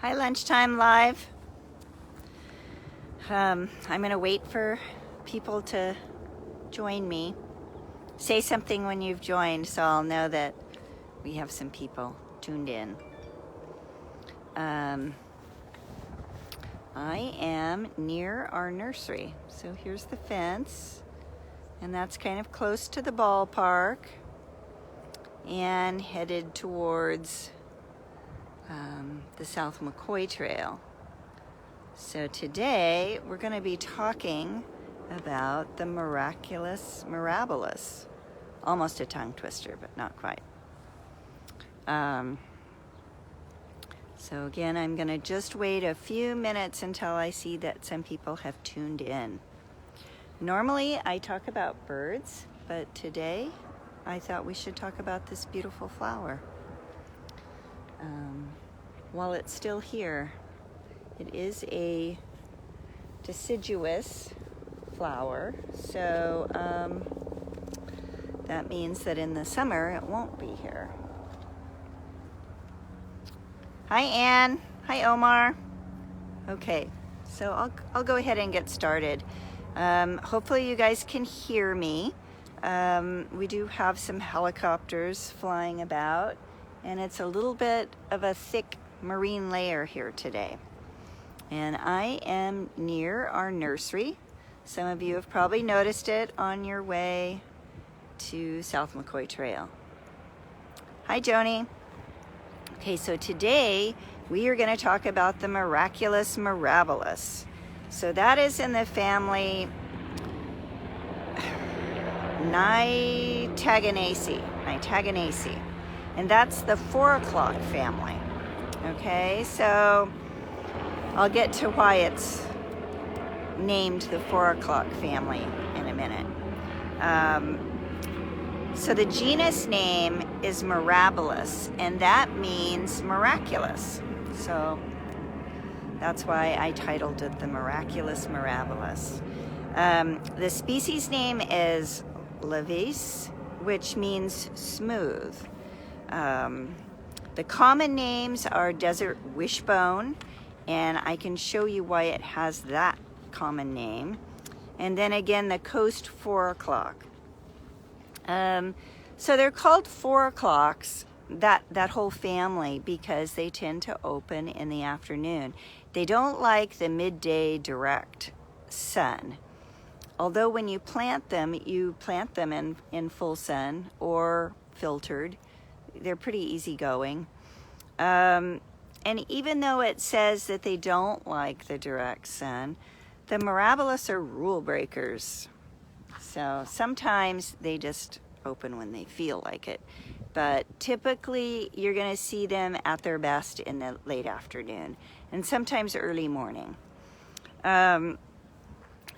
Hi, Lunchtime Live. I'm gonna wait for people to join me. Say something when you've joined so I'll know that we have some people tuned in. I am near our nursery. So here's the fence, and that's kind of close to the ballpark and headed towards the South McCoy Trail. So today we're going to be talking about the Miraculous Mirabilis. Almost a tongue twister, but not quite. So again, I'm going to just wait a few minutes until I see that some people have tuned in. Normally I talk about birds, but today I thought we should talk about this beautiful flower. While it's still here, it is a deciduous flower, so that means that in the summer it won't be here. Hi, Anne. Hi, Omar. Okay, so I'll go ahead and get started. Hopefully you guys can hear me. We do have some helicopters flying about, and it's a little bit of a thick marine layer here today. And I am near our nursery. Some of you have probably noticed it on your way to South McCoy Trail. Hi, Joni. Okay, so today we are going to talk about the Miraculous Mirabilis. So that is in the family Nitaganaceae, and that's the 4 o'clock family. Okay, so I'll get to why it's named the 4 o'clock family in a minute. So the genus name is Mirabilis, and that means miraculous. So that's why I titled it the Miraculous Mirabilis. The species name is Levis, which means smooth. The common names are desert wishbone, and I can show you why it has that common name. And then again, the coast 4 o'clock. So they're called 4 o'clocks, that whole family, because they tend to open in the afternoon. They don't like the midday direct sun. Although when you plant them in full sun or filtered. They're pretty easygoing. And even though it says that they don't like the direct sun, the Mirabilis are rule breakers. So sometimes they just open when they feel like it. But typically you're going to see them at their best in the late afternoon and sometimes early morning.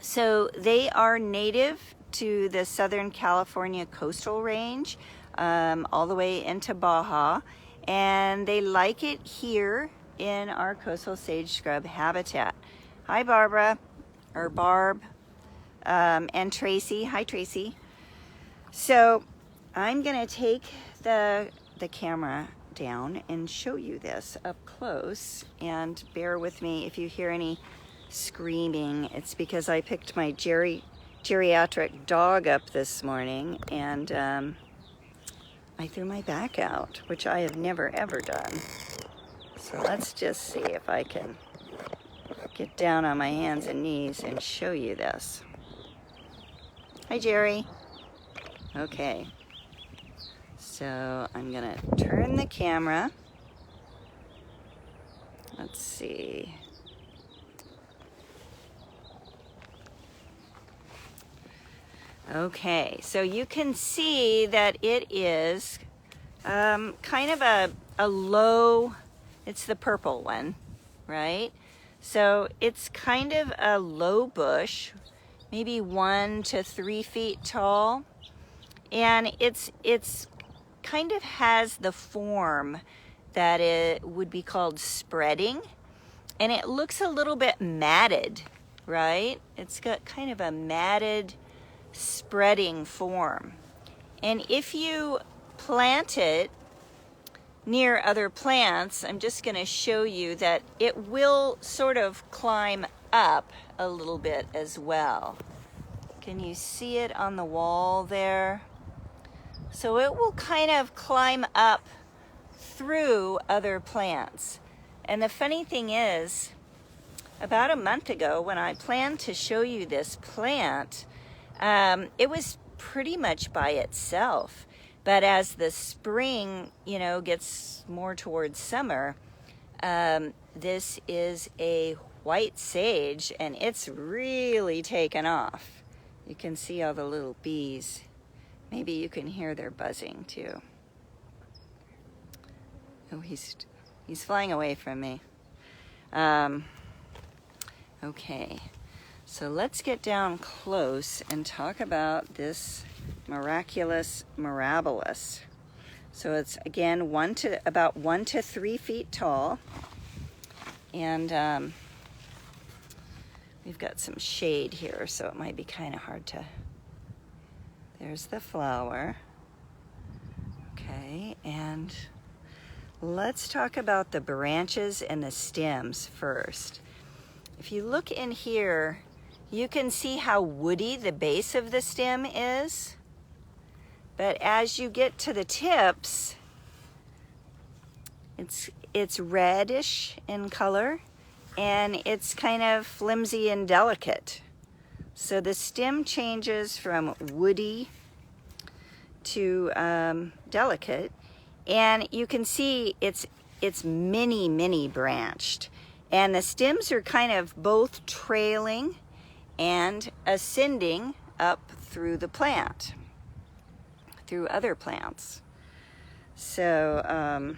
So they are native to the Southern California coastal range, all the way into Baja, and they like it here in our coastal sage scrub habitat. Hi, Barbara, or Barb, and Tracy. Hi, Tracy. So I'm gonna take the camera down and show you this up close, and bear with me if you hear any screaming. It's because I picked my geriatric dog up this morning, and I threw my back out, which I have never ever done. So let's just see if I can get down on my hands and knees and show you this. Hi, Jerry. Okay. So I'm gonna turn the camera. Let's see. Okay, so you can see that it is kind of a low, it's the purple one, right? So it's kind of a low bush, maybe 1 to 3 feet tall, and it's kind of has the form that it would be called spreading, and it looks a little bit matted, right? It's got kind of a matted spreading form. And if you plant it near other plants, I'm just going to show you that it will sort of climb up a little bit as well. Can you see it on the wall there? So it will kind of climb up through other plants. And the funny thing is, about a month ago when I planned to show you this plant, it was pretty much by itself. But as the spring, you know, gets more towards summer, this is a white sage and it's really taken off. You can see all the little bees. Maybe you can hear their buzzing too. Oh, he's flying away from me. Okay, so let's get down close and talk about this Miraculous Mirabilis. So it's again about 1 to 3 feet tall, and we've got some shade here, so it might be kind of hard to. There's the flower. Okay, and let's talk about the branches and the stems first. If you look in here, you can see how woody the base of the stem is. But as you get to the tips, it's reddish in color and it's kind of flimsy and delicate. So the stem changes from woody to delicate, and you can see it's mini branched, and the stems are kind of both trailing and ascending up through the plant, through other plants. So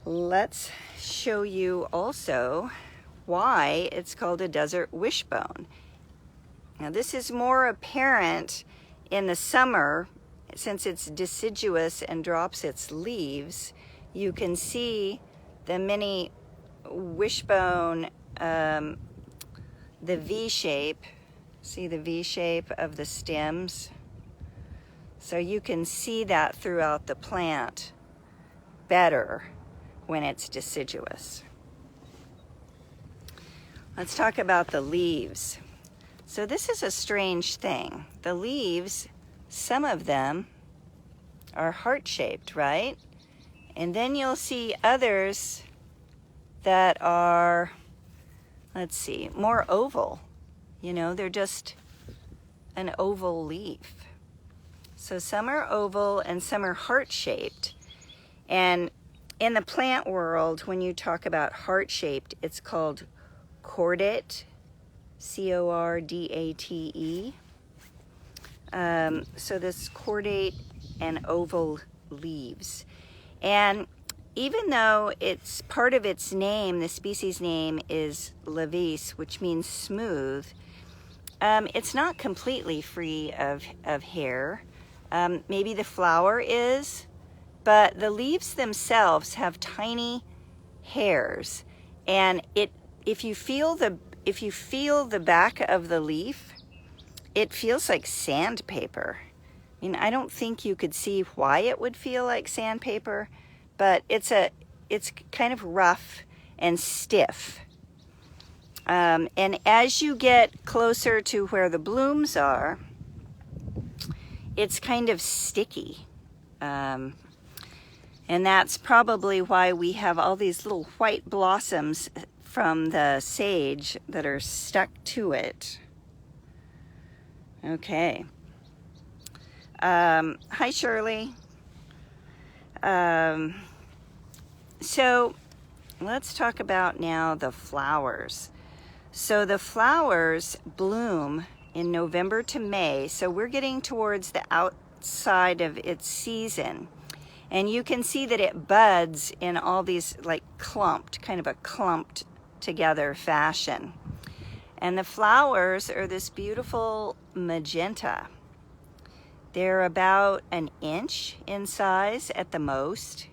let's show you also why it's called a desert wishbone. Now this is more apparent in the summer since it's deciduous and drops its leaves. You can see the mini wishbone, the V shape. See the V shape of the stems? So you can see that throughout the plant better when it's deciduous. Let's talk about the leaves. So this is a strange thing. The leaves, some of them are heart-shaped, right? And then you'll see others that are, let's see, more oval. You know, they're just an oval leaf. So some are oval and some are heart-shaped. And in the plant world, when you talk about heart-shaped, it's called cordate, C-O-R-D-A-T-E. So this cordate and oval leaves. And even though it's part of its name, the species name is lavis, which means smooth, it's not completely free of hair. Maybe the flower is, but the leaves themselves have tiny hairs, and if you feel the back of the leaf, it feels like sandpaper. I mean, I don't think you could see why it would feel like sandpaper, but it's kind of rough and stiff. And as you get closer to where the blooms are, it's kind of sticky. And that's probably why we have all these little white blossoms from the sage that are stuck to it. Okay. Hi, Shirley. So let's talk about now the flowers. So the flowers bloom in November to May, so we're getting towards the outside of its season. And you can see that it buds in all these like clumped, kind of a clumped together fashion. And the flowers are this beautiful magenta. They're about an inch in size at the most.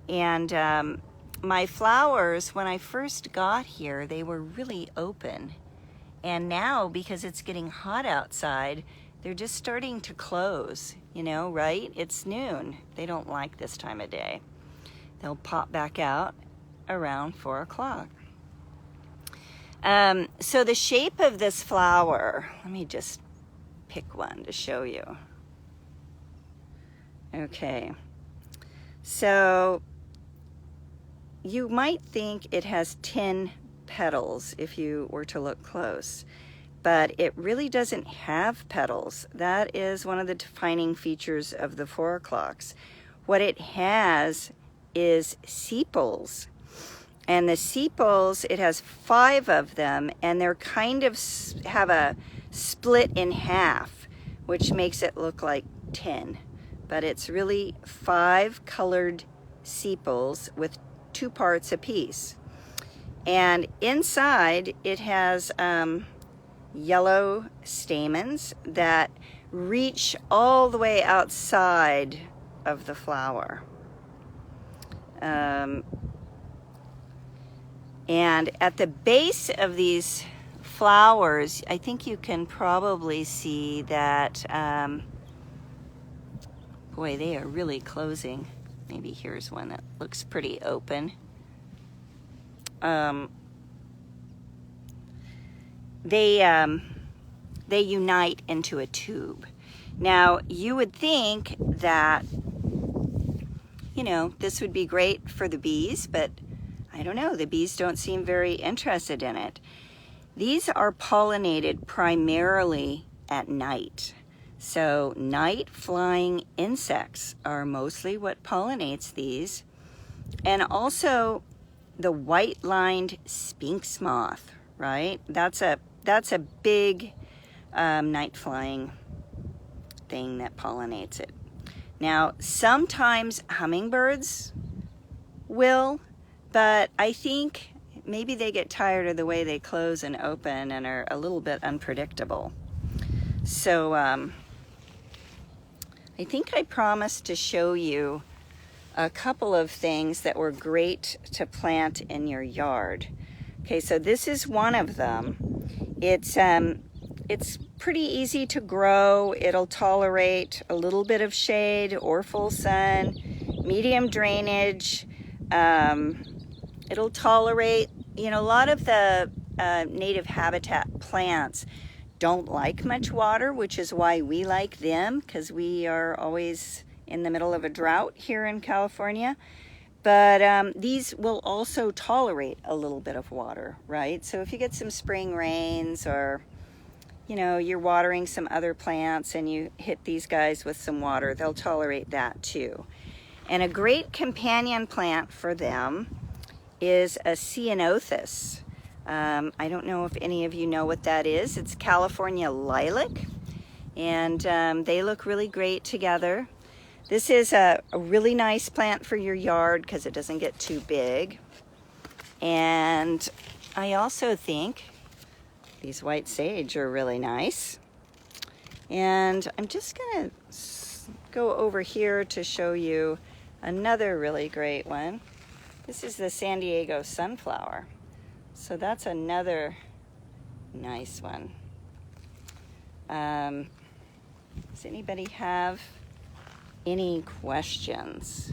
And my flowers, when I first got here, they were really open. And now, because it's getting hot outside, they're just starting to close. you know, right? It's noon. They don't like this time of day. They'll pop back out around 4 o'clock. So the shape of this flower, let me just pick one to show you. Okay, so you might think it has 10 petals if you were to look close, but it really doesn't have petals. That is one of the defining features of the 4 o'clocks. What it has is sepals. And the sepals, it has 5 of them, and they're kind of have a split in half, which makes it look like 10. But it's really 5 colored sepals with 2 parts apiece. And inside it has yellow stamens that reach all the way outside of the flower. And at the base of these flowers, I think you can probably see that, boy, they are really closing. Maybe here's one that looks pretty open. They unite into a tube. Now, you would think that, you know, this would be great for the bees, but I don't know, the bees don't seem very interested in it. These are pollinated primarily at night. So night flying insects are mostly what pollinates these. And also the white-lined sphinx moth, right? That's a big night flying thing that pollinates it. Now, sometimes hummingbirds will, but I think maybe they get tired of the way they close and open and are a little bit unpredictable. So I think I promised to show you a couple of things that were great to plant in your yard. Okay, so this is one of them. It's pretty easy to grow. It'll tolerate a little bit of shade or full sun, medium drainage. It'll tolerate, you know, a lot of the native habitat plants don't like much water, which is why we like them, because we are always in the middle of a drought here in California. But these will also tolerate a little bit of water, right? So if you get some spring rains, or, you know, you're watering some other plants and you hit these guys with some water, they'll tolerate that too. And a great companion plant for them is a ceanothus. I don't know if any of you know what that is. It's California lilac, and they look really great together. This is a really nice plant for your yard because it doesn't get too big. And I also think these white sage are really nice. And I'm just gonna go over here to show you another really great one. This is the San Diego sunflower. So that's another nice one. Does anybody have any questions?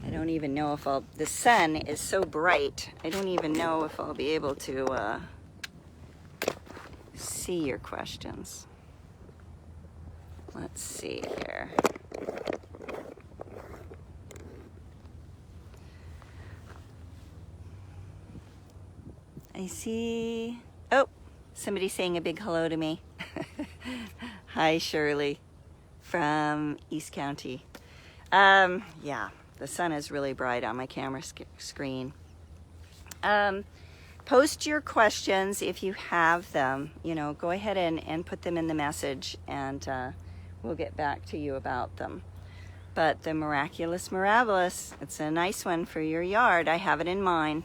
I don't even know if I'll, the sun is so bright, I don't even know if I'll be able to see your questions. Let's see here. I see, oh, somebody's saying a big hello to me. Hi, Shirley from East County. Yeah, the sun is really bright on my camera screen. Post your questions if you have them. You know, go ahead and put them in the message, and we'll get back to you about them. But the Miraculous Mirabilis, it's a nice one for your yard. I have it in mine.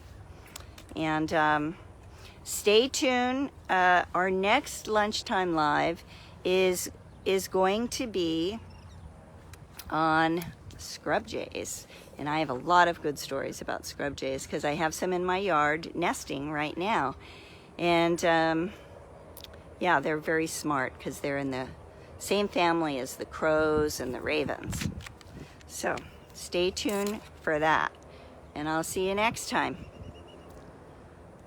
And stay tuned. Our next Lunchtime Live is going to be on scrub jays. And I have a lot of good stories about scrub jays because I have some in my yard nesting right now. And yeah, they're very smart because they're in the same family as the crows and the ravens. So stay tuned for that, and I'll see you next time.